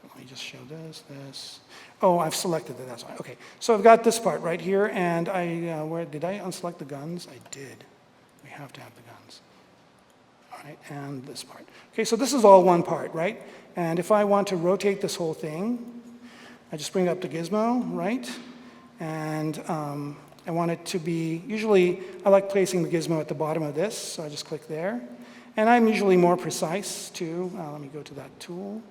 Let me just show this. Oh, I've selected it, that's why. Okay, so I've got this part right here, and where did I unselect the guns? I did. We have to have the guns. All right, and this part. Okay, so this is all one part, right? And if I want to rotate this whole thing, I just bring up the gizmo, right? And I want it to be, usually I like placing the gizmo at the bottom of this, so I just click there. And I'm usually more precise too. Let me go to that tool.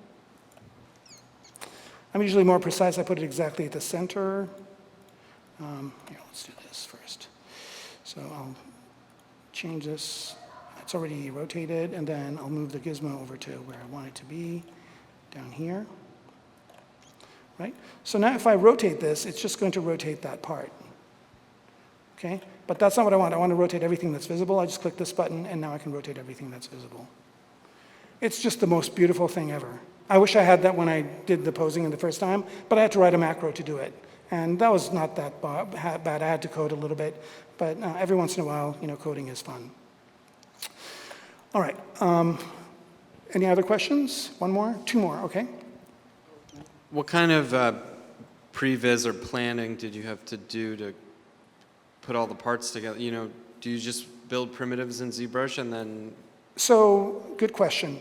I'm usually more precise. I put it exactly at the center. Here, let's do this first. So I'll change this. It's already rotated, and then I'll move the gizmo over to where I want it to be, down here. Right? So now if I rotate this, it's just going to rotate that part. Okay? But that's not what I want. I want to rotate everything that's visible. I just click this button, and now I can rotate everything that's visible. It's just the most beautiful thing ever. I wish I had that when I did the posing the first time, but I had to write a macro to do it. And that was not that bad. I had to code a little bit, but every once in a while, coding is fun. All right. Any other questions? One more? Two more, okay. What kind of previs or planning did you have to do to put all the parts together? Do you just build primitives in ZBrush and then? So, good question.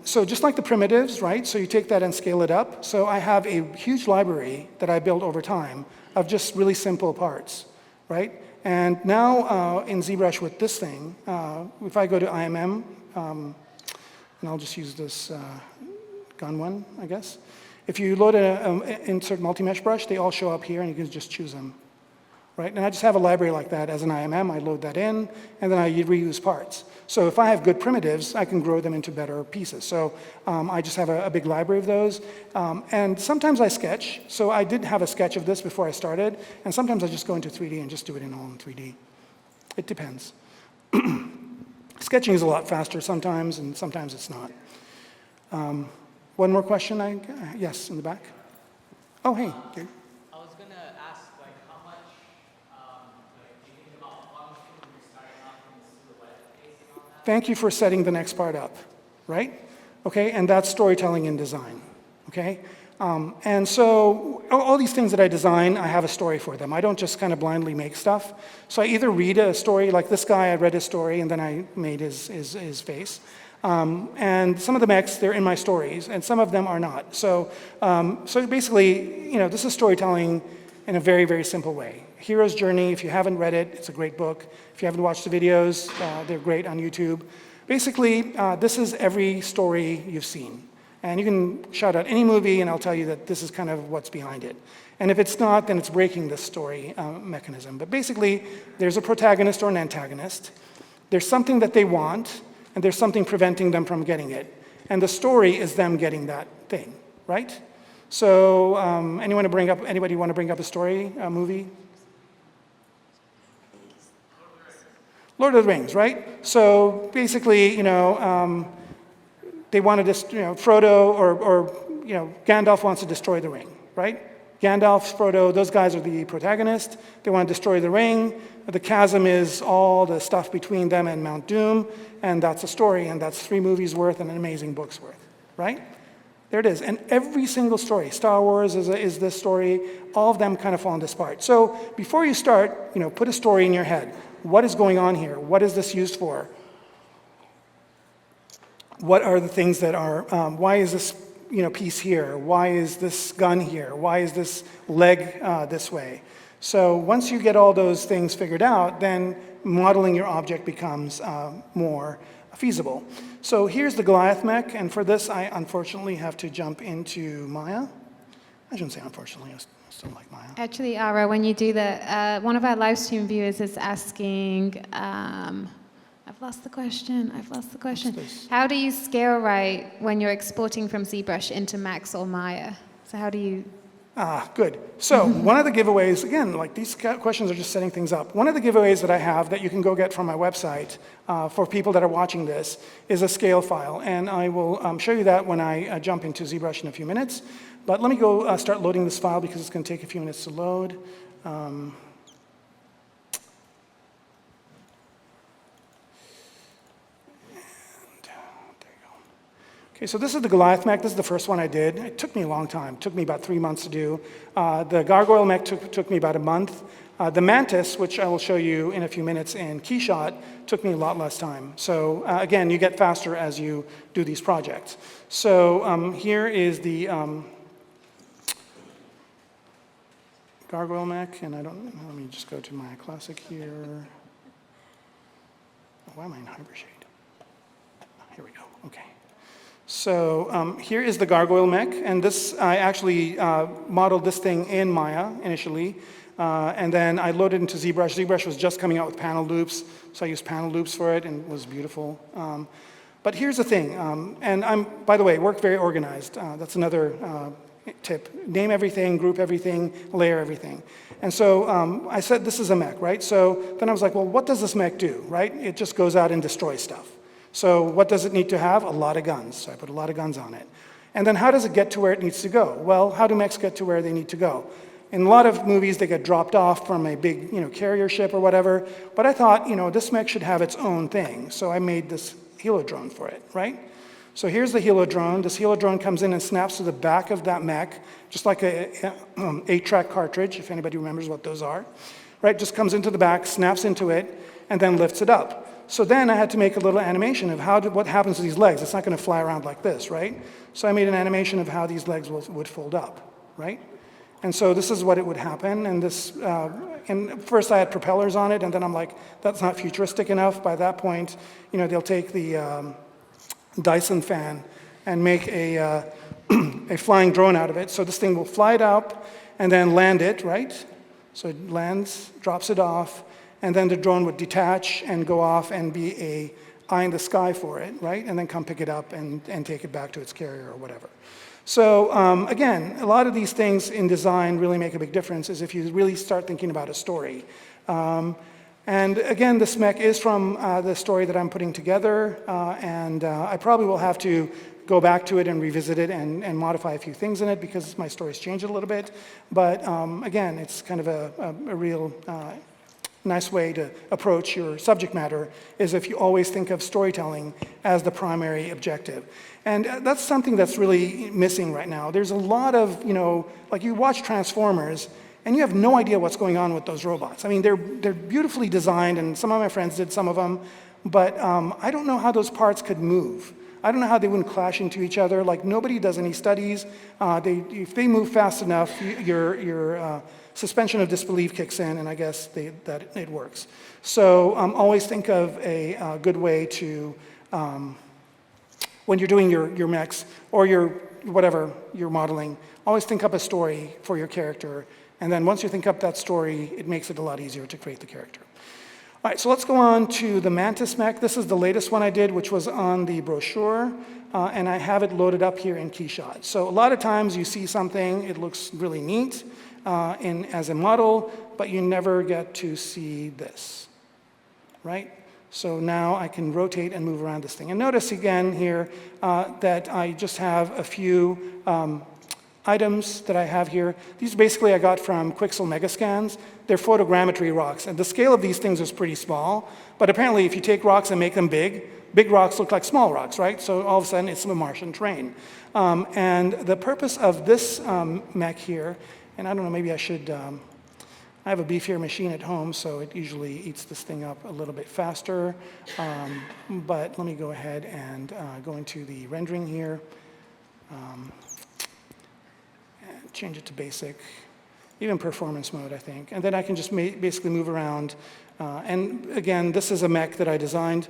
So just like the primitives, right? So you take that and scale it up. So I have a huge library that I built over time of just really simple parts, right? And now in ZBrush with this thing, if I go to IMM, and I'll just use this gun one, I guess. If you load insert multi-mesh brush, they all show up here, and you can just choose them, right? And I just have a library like that as an IMM. I load that in, and then I reuse parts. So if I have good primitives, I can grow them into better pieces. So I just have a big library of those. And sometimes I sketch. So I did have a sketch of this before I started, and sometimes I just go into 3D and just do it all in 3D. It depends. Sketching is a lot faster sometimes, and sometimes it's not. One more question? Yes, in the back. Oh, hey. Okay. I was going to ask, how much do you think about function when you're starting off in the silhouette based on that? Thank you for setting the next part up, right? Okay, and that's storytelling in design, okay? And so all these things that I design, I have a story for them. I don't just kind of blindly make stuff. So I either read a story, like this guy, I read his story, and then I made his face. And some of the mechs, they're in my stories, and some of them are not. So basically, this is storytelling in a very, very simple way. Hero's Journey, if you haven't read it, it's a great book. If you haven't watched the videos, they're great on YouTube. Basically, this is every story you've seen. And you can shout out any movie, and I'll tell you that this is kind of what's behind it. And if it's not, then it's breaking the story mechanism. But basically, there's a protagonist or an antagonist. There's something that they want, and there's something preventing them from getting it. And the story is them getting that thing, right? So anybody want to bring up a story, a movie? Lord of the Rings, right? So basically, they want to Frodo or Gandalf wants to destroy the ring, right? Gandalf, Frodo, those guys are the protagonist. They want to destroy the ring. The chasm is all the stuff between them and Mount Doom, and that's a story, and that's 3 movies worth and an amazing book's worth, right? There it is. And every single story, Star Wars is this story, all of them kind of fall in this part. So before you start, put a story in your head. What is going on here? What is this used for? What are the things that are, why is this piece here? Why is this gun here? Why is this leg this way? So once you get all those things figured out, then modeling your object becomes more feasible. So here's the Goliath mech, and for this I unfortunately have to jump into Maya. I shouldn't say unfortunately, I still like Maya. Actually, Ara, when you do that, one of our live stream viewers is asking, I've lost the question. How do you scale right when you're exporting from ZBrush into Max or Maya? So how do you... Good. So one of the giveaways, again, like these questions are just setting things up. One of the giveaways that I have that you can go get from my website for people that are watching this is a scale file. And I will show you that when I jump into ZBrush in a few minutes. But let me go start loading this file because it's going to take a few minutes to load. Okay, so this is the Goliath mech. This is the first one I did. It took me a long time. It took me about 3 months to do. The gargoyle mech took me about a month. The Mantis, which I will show you in a few minutes in Keyshot, took me a lot less time. So again, you get faster as you do these projects. So here is the gargoyle mech, and let me just go to my classic here. Why am I in Hypershade? Here we go, okay. So here is the gargoyle mech, and this, I actually modeled this thing in Maya initially, and then I loaded into ZBrush. ZBrush was just coming out with panel loops, so I used panel loops for it, and it was beautiful. But here's the thing, and by the way, work very organized. That's another tip. Name everything, group everything, layer everything. And so I said this is a mech, right? So then I was like, well, what does this mech do, right? It just goes out and destroys stuff. So what does it need to have? A lot of guns. So I put a lot of guns on it. And then how does it get to where it needs to go? Well, how do mechs get to where they need to go? In a lot of movies, they get dropped off from a big carrier ship or whatever. But I thought, this mech should have its own thing. So I made this helodrone for it, right? So here's the helodrone. This helodrone comes in and snaps to the back of that mech, just like a 8-track cartridge, if anybody remembers what those are. Right? Just comes into the back, snaps into it, and then lifts it up. So then I had to make a little animation of what happens to these legs. It's not going to fly around like this, right? So I made an animation of how these legs would fold up, right? And so this is what it would happen. And and first I had propellers on it, and then I'm like, that's not futuristic enough. By that point, they'll take the Dyson fan and make a flying drone out of it. So this thing will fly it up and then land it, right? So it lands, drops it off, and then the drone would detach and go off and be a eye in the sky for it, right? And then come pick it up and take it back to its carrier or whatever. So again, a lot of these things in design really make a big difference is if you really start thinking about a story. And again, this mech is from the story that I'm putting together, and I probably will have to go back to it and revisit it and modify a few things in it because my story's changed a little bit. But again, it's kind of a real nice way to approach your subject matter is if you always think of storytelling as the primary objective. And that's something that's really missing right now. There's a lot of, like you watch Transformers, and you have no idea what's going on with those robots. I mean, they're beautifully designed, and some of my friends did some of them, but I don't know how those parts could move. I don't know how they wouldn't clash into each other. Like, nobody does any studies. If they move fast enough, your suspension of disbelief kicks in, and I guess that it works. So always think of a good way to, when you're doing your mechs or whatever you're modeling, always think up a story for your character. And then once you think up that story, it makes it a lot easier to create the character. All right, so let's go on to the Mantis mech. This is the latest one I did, which was on the brochure, and I have it loaded up here in Keyshot. So a lot of times you see something, it looks really neat as a model, but you never get to see this, right? So now I can rotate and move around this thing. And notice again here that I just have a few items that I have here. These basically I got from Quixel Megascans. They're photogrammetry rocks, and the scale of these things is pretty small, but apparently if you take rocks and make them big rocks look like small rocks, right? So all of a sudden it's a Martian terrain. And the purpose of this mech here, and I don't know, maybe I should, I have a beefier machine at home, so it usually eats this thing up a little bit faster, but let me go ahead and go into the rendering here. Change it to basic, even performance mode, I think. And then I can just basically move around. And again, this is a mech that I designed.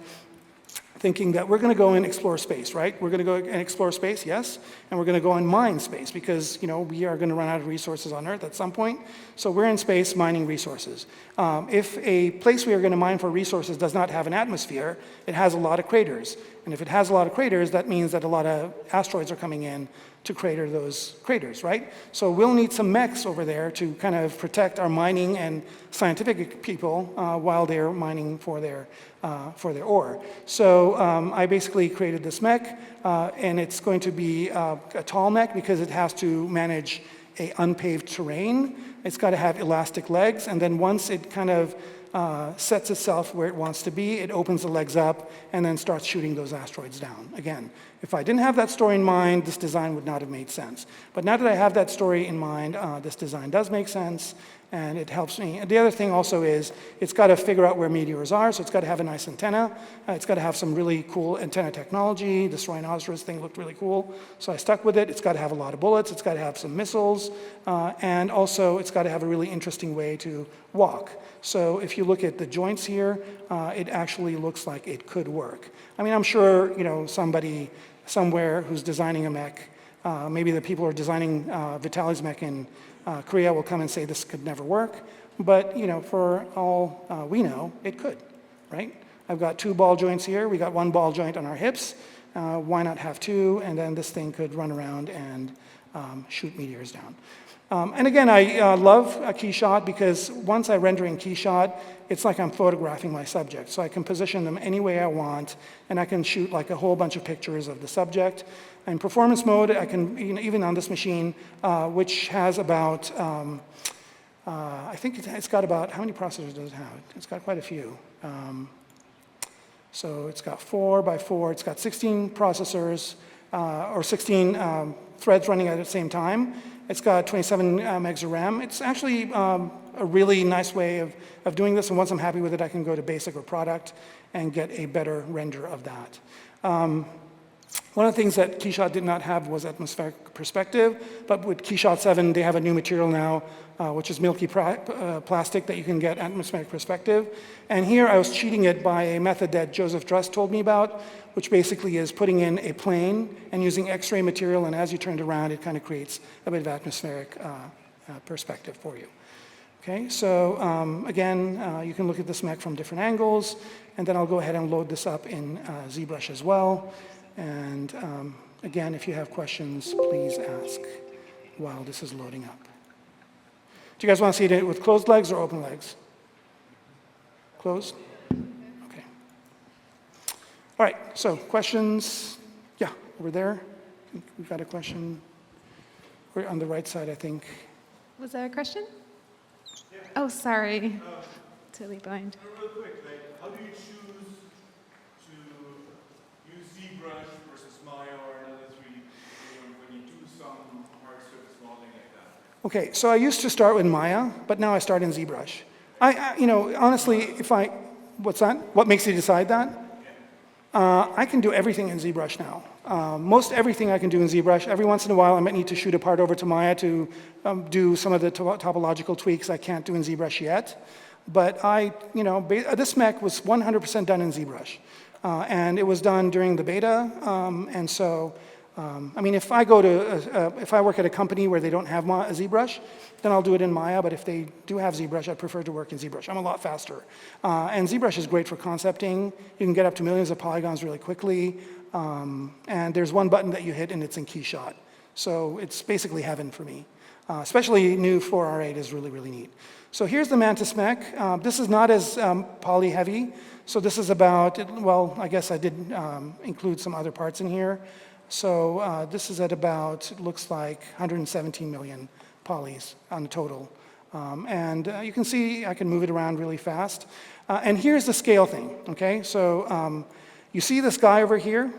I thinking that we're going to go and explore space, right? We're going to go and explore space, yes, and we're going to go and mine space because, you know, we are going to run out of resources on Earth at some point. So we're in space mining resources. If a place we are going to mine for resources does not have an atmosphere, it has a lot of craters. And if it has a lot of craters, that means that a lot of asteroids are coming in to crater those craters, right? So we'll need some mechs over there to kind of protect our mining and scientific people while they're mining for their ore. So I basically created this mech, and it's going to be a tall mech because it has to manage a unpaved terrain. It's got to have elastic legs, and then once it kind of sets itself where it wants to be, it opens the legs up and then starts shooting those asteroids down. Again, if I didn't have that story in mind, this design would not have made sense. But now that I have that story in mind, this design does make sense, and it helps me. And the other thing also is it's got to figure out where meteors are, so it's got to have a nice antenna. It's got to have some really cool antenna technology. This rhinoceros thing looked really cool, so I stuck with it. It's got to have a lot of bullets. It's got to have some missiles, and also it's got to have a really interesting way to walk. So if you look at the joints here, it actually looks like it could work. I mean, I'm sure, you know, somebody somewhere who's designing a mech, maybe the people who are designing Vitaly's mech in Korea will come and say this could never work. But, you know, for all we know, it could, right? I've got 2 ball joints here. We got 1 ball joint on our hips. Why not have 2? And then this thing could run around and shoot meteors down. And again, I love a key shot because once I render in key shot, it's like I'm photographing my subject. So I can position them any way I want, and I can shoot like a whole bunch of pictures of the subject. In performance mode, I can, you know, even on this machine, which has about, I think it's got about, how many processors does it have? It's got quite a few. So it's got 4 by 4, it's got 16 processors, or 16 threads running at the same time. It's got 27 megs of RAM. It's actually a really nice way of doing this, and once I'm happy with it, I can go to basic or product and get a better render of that. One of the things that KeyShot did not have was atmospheric perspective, but with KeyShot 7, they have a new material now, which is milky plastic that you can get atmospheric perspective. And here I was cheating it by a method that Joseph Drust told me about, which basically is putting in a plane and using X-ray material, and as you turn it around, it kind of creates a bit of atmospheric perspective for you. Okay, so again, you can look at this mech from different angles, and then I'll go ahead and load this up in ZBrush as well. And again, if you have questions, please ask while this is loading up. Do you guys want to see it with closed legs or open legs? Closed? Okay. All right, so questions? Yeah, over there. We've got a question. We're on the right side, I think. Was there a question? Yeah. Oh, sorry. Totally blind. Real quick, like, how do you choose to use ZBrush versus Maya or another 3D when you do some hard surface modeling like that? Okay, so I used to start with Maya, but now I start in ZBrush. You know, honestly, if I, what's that? What makes you decide that? I can do everything in ZBrush now. Most everything I can do in ZBrush. Every once in a while, I might need to shoot a part over to Maya to do some of the topological tweaks I can't do in ZBrush yet. But you know, this mech was 100% done in ZBrush. And it was done during the beta. And so, I mean, if I go to, if I work at a company where they don't have ZBrush, then I'll do it in Maya. But if they do have ZBrush, I prefer to work in ZBrush. I'm a lot faster. And ZBrush is great for concepting. You can get up to millions of polygons really quickly. And there's one button that you hit, and it's in KeyShot. So it's basically heaven for me. Especially new 4R8 is really, really neat. So here's the Mantis mech. This is not as poly heavy. So this is about, well, I guess I did include some other parts in here. So this is at about, it looks like 117 million polys on the total. And you can see I can move it around really fast. And here's the scale thing, okay? So you see this guy over here,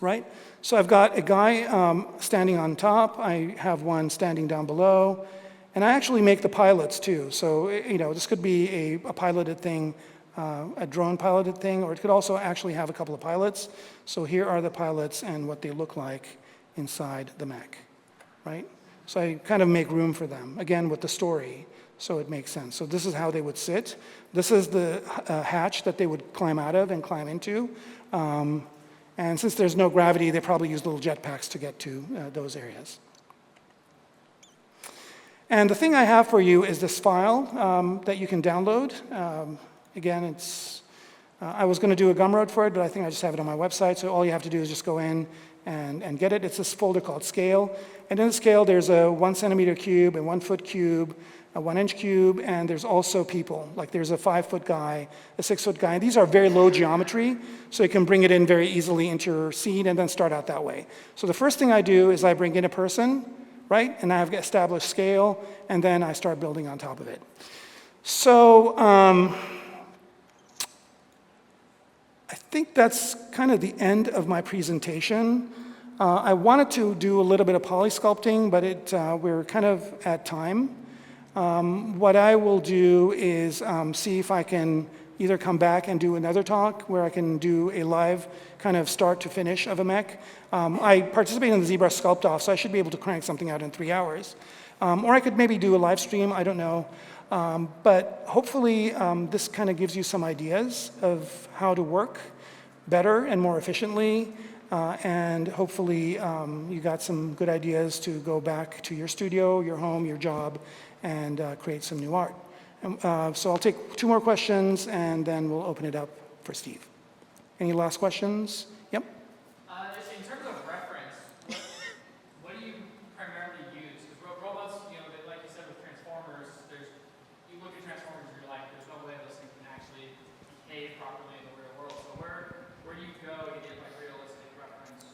right? So I've got a guy standing on top. I have one standing down below. And I actually make the pilots too. So, you know, this could be a piloted thing, a drone piloted thing, or it could also actually have a couple of pilots. So here are the pilots and what they look like inside the mech, right? So I kind of make room for them, again, with the story. so it makes sense. So this is how they would sit. This is the hatch that they would climb out of and climb into. And since there's no gravity, they probably use little jetpacks to get to those areas. And the thing I have for you is this file that you can download. Again, it's, I was going to do a Gumroad for it, but I think I just have it on my website. So all you have to do is just go in and get it. It's this folder called Scale. And in the Scale, there's a 1 centimeter cube, a 1 foot cube, a 1 inch cube, and there's also people. Like there's a 5 foot guy, a 6 foot guy. And these are very low geometry, so you can bring it in very easily into your scene and then start out that way. So the first thing I do is I bring in a person, right? And I've established scale, and then I start building on top of it. So I think that's kind of the end of my presentation. I wanted to do a little bit of polysculpting, but we're kind of at time. What I will do is see if I can either come back and do another talk where I can do a live kind of start to finish of a mech. I participate in the ZBrush Sculpt Off, so I should be able to crank something out in 3 hours. Or I could maybe do a live stream, I don't know. But hopefully this kind of gives you some ideas of how to work better and more efficiently. And hopefully you got some good ideas to go back to your studio, your home, your job, and create some new art. So I'll take 2 more questions, and then we'll open it up for Steve. Any last questions? Yep. Just in terms of reference, what do you primarily use? Because robots, you know, like you said with Transformers, you look at Transformers and you're like, there's no way those things can actually behave properly in the real world. So where do you go to get like realistic reference?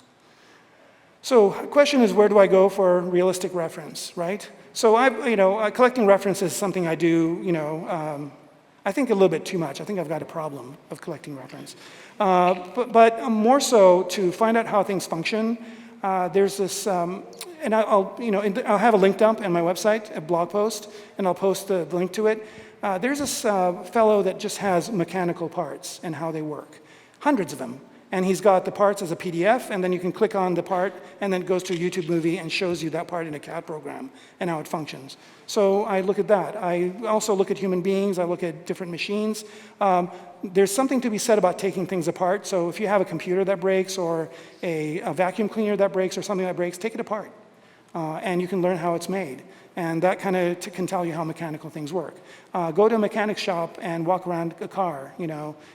So the question is, where do I go for realistic reference, right? So collecting references is something I do, I think a little bit too much. I think I've got a problem of collecting reference. But more so to find out how things function, there's this, and I'll have a link dump on my website, a blog post, and I'll post the link to it. There's this fellow that just has mechanical parts and how they work, hundreds of them. And he's got the parts as a PDF, and then you can click on the part, and then it goes to a YouTube movie and shows you that part in a CAD program and how it functions. So I look at that. I also look at human beings. I look at different machines. There's something to be said about taking things apart. So if you have a computer that breaks or a vacuum cleaner that breaks or something that breaks, take it apart. And you can learn how it's made. And that kind of can tell you how mechanical things work. Go to a mechanic shop and walk around a car,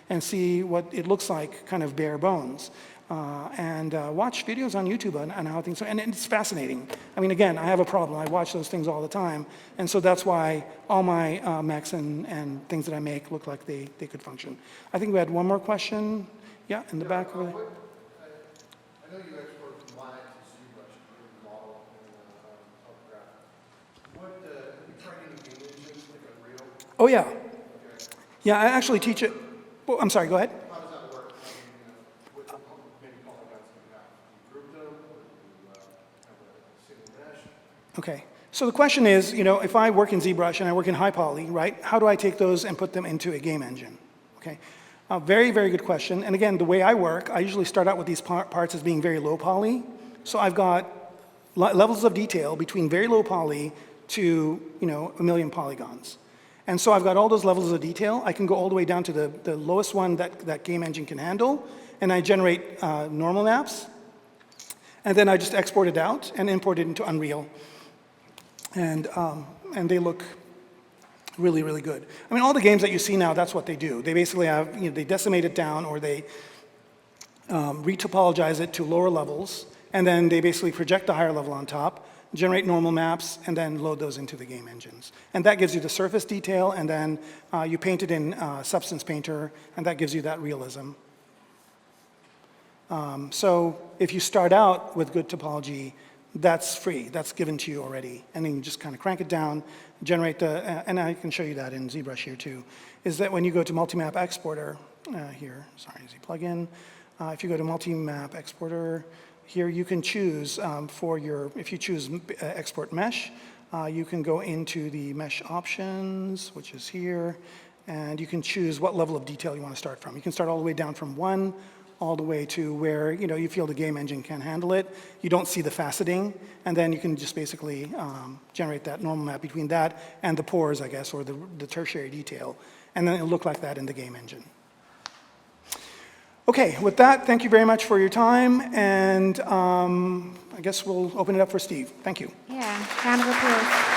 and see what it looks like, kind of bare bones. And watch videos on YouTube on how things are. And it's fascinating. I mean, again, I have a problem. I watch those things all the time. And so that's why all my mechs and things that I make look like they could function. I think we had one more question. Yeah, in the back. Over there. I know you export from Mech to ZBrush, the model and topograph. Have you tried any game engines like Unreal? Oh, yeah. Okay. Yeah, I actually teach it. Oh, I'm sorry, go ahead. How does that work? What maybe polygons do you have? Do you group them, or do you have a single mesh? Okay. So the question is, if I work in ZBrush and I work in high poly, right, how do I take those and put them into a game engine? Okay. Very, very good question. And again, the way I work, I usually start out with these parts as being very low poly. So I've got levels of detail between very low poly to, 1 million polygons. And so I've got all those levels of detail. I can go all the way down to the lowest one that game engine can handle. And I generate normal maps. And then I just export it out and import it into Unreal. And they look really, really good. I mean, all the games that you see now, that's what they do. They basically have, they decimate it down, or they retopologize it to lower levels, and then they basically project the higher level on top, generate normal maps, and then load those into the game engines. And that gives you the surface detail, and then you paint it in Substance Painter, and that gives you that realism. So if you start out with good topology, that's free. That's given to you already. And then you just kind of crank it down, generate and I can show you that in ZBrush here too, is that when you go to Multimap Exporter, here, sorry, Z plugin, if you go to Multimap Exporter, here you can choose if you choose Export Mesh, you can go into the Mesh options, which is here, and you can choose what level of detail you want to start from. You can start all the way down from 1, all the way to where you feel the game engine can handle it. You don't see the faceting, and then you can just basically generate that normal map between that and the pores, I guess, or the tertiary detail, and then it'll look like that in the game engine. Okay, with that, thank you very much for your time, and I guess we'll open it up for Steve. Thank you. Yeah, round of applause.